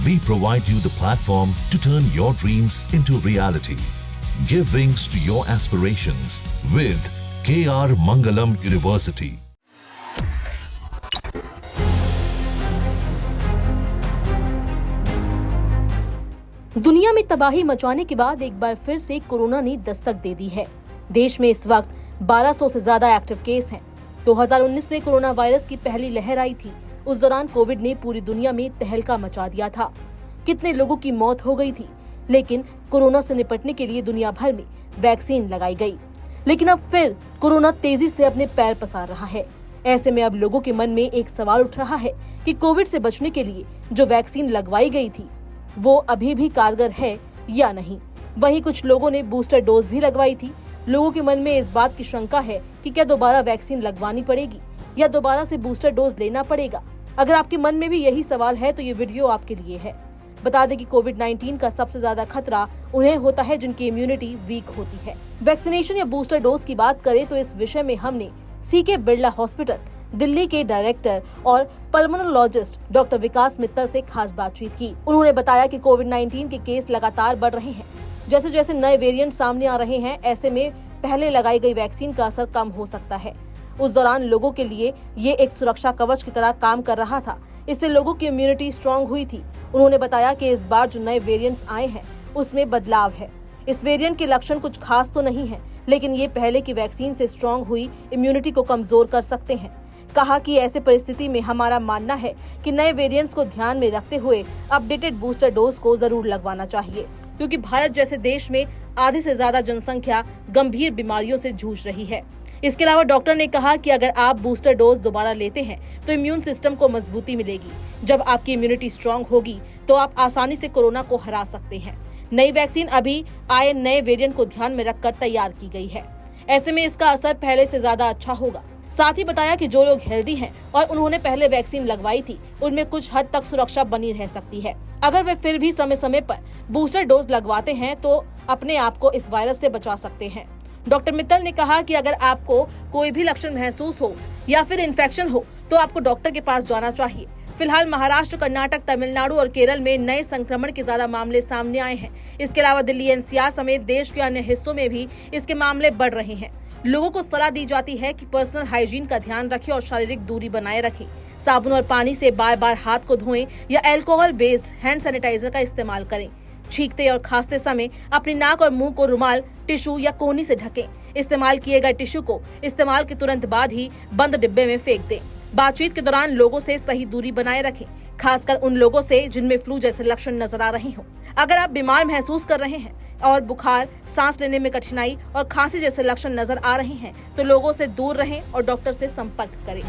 We provide you the platform to turn your dreams into reality. Give wings to your aspirations with KR Mangalam University. दुनिया में तबाही मचाने के बाद एक बार फिर से कोरोना ने दस्तक दे दी है। देश में इस वक्त 1200 से ज्यादा एक्टिव केस हैं। 2019 में कोरोना वायरस की पहली लहर आई थी। उस दौरान कोविड ने पूरी दुनिया में तहलका मचा दिया था। कितने लोगों की मौत हो गई थी। लेकिन कोरोना से निपटने के लिए दुनिया भर में वैक्सीन लगाई गई। लेकिन अब फिर कोरोना तेजी से अपने पैर पसार रहा है। ऐसे में अब लोगों के मन में एक सवाल उठ रहा है कि कोविड से बचने के लिए जो वैक्सीन लगवाई गई थी वो अभी भी कारगर है या नहीं। वहीं कुछ लोगों ने बूस्टर डोज भी लगवाई थी। लोगों के मन में इस बात की शंका है कि क्या दोबारा वैक्सीन लगवानी पड़ेगी या दोबारा से बूस्टर डोज लेना पड़ेगा। अगर आपके मन में भी यही सवाल है तो ये वीडियो आपके लिए है। बता दें कि कोविड-19 का सबसे ज्यादा खतरा उन्हें होता है जिनकी इम्यूनिटी वीक होती है। वैक्सीनेशन या बूस्टर डोज की बात करें तो इस विषय में हमने सीके बिरला हॉस्पिटल दिल्ली के डायरेक्टर और पल्मोनोलॉजिस्ट डॉक्टर विकास मित्तल से खास बातचीत की। उन्होंने बताया कि कोविड-19 के केस लगातार बढ़ रहे हैं। जैसे जैसे नए वेरिएंट सामने आ रहे हैं, ऐसे में पहले लगाई गई वैक्सीन का असर कम हो सकता है। उस दौरान लोगों के लिए ये एक सुरक्षा कवच की तरह काम कर रहा था। इससे लोगों की इम्यूनिटी स्ट्रांग हुई थी। उन्होंने बताया कि इस बार जो नए वेरिएंट्स आए हैं उसमें बदलाव है। इस वेरिएंट के लक्षण कुछ खास तो नहीं है, लेकिन ये पहले की वैक्सीन से स्ट्रांग हुई इम्यूनिटी को कमजोर कर सकते हैं। कहा कि ऐसे परिस्थिति में हमारा मानना है कि नए वेरिएंट्स को ध्यान में रखते हुए अपडेटेड बूस्टर डोज को जरूर लगवाना चाहिए, क्योंकि भारत जैसे देश में आधे से ज्यादा जनसंख्या गंभीर बीमारियों से जूझ रही है। इसके अलावा डॉक्टर ने कहा कि अगर आप बूस्टर डोज दोबारा लेते हैं तो इम्यून सिस्टम को मजबूती मिलेगी। जब आपकी इम्यूनिटी स्ट्रांग होगी तो आप आसानी से कोरोना को हरा सकते हैं। नई वैक्सीन अभी आए नए वेरिएंट को ध्यान में रखकर तैयार की गई है। ऐसे में इसका असर पहले से ज्यादा अच्छा होगा। साथ ही बताया कि जो लोग हेल्दी हैं और उन्होंने पहले वैक्सीन लगवाई थी, उनमें कुछ हद तक सुरक्षा बनी रह सकती है। अगर वे फिर भी समय समय पर बूस्टर डोज लगवाते हैं तो अपने आप को इस वायरस से बचा सकते हैं। डॉक्टर मित्तल ने कहा कि अगर आपको कोई भी लक्षण महसूस हो या फिर इन्फेक्शन हो तो आपको डॉक्टर के पास जाना चाहिए। फिलहाल महाराष्ट्र, कर्नाटक, तमिलनाडु और केरल में नए संक्रमण के ज्यादा मामले सामने आए हैं। इसके अलावा दिल्ली एनसीआर समेत देश के अन्य हिस्सों में भी इसके मामले बढ़ रहे हैं। लोगों को सलाह दी जाती है कि पर्सनल हाइजीन का ध्यान रखें और शारीरिक दूरी बनाए रखें। साबुन और पानी से बार बार हाथ को धोएं या अल्कोहल बेस्ड हैंड सैनिटाइजर का इस्तेमाल करें। छींकते और खांसते समय अपनी नाक और मुंह को रुमाल, टिश्यू या कोहनी से ढकें। इस्तेमाल किए गए टिश्यू को इस्तेमाल के तुरंत बाद ही बंद डिब्बे में फेंक दें। बातचीत के दौरान लोगों से सही दूरी बनाए रखें, खासकर उन लोगों से जिनमें फ्लू जैसे लक्षण नजर आ रहे हों। अगर आप बीमार महसूस कर रहे हैं और बुखार, सांस लेने में कठिनाई और खांसी जैसे लक्षण नजर आ रहे हैं तो लोगों से दूर रहें और डॉक्टर से संपर्क करें।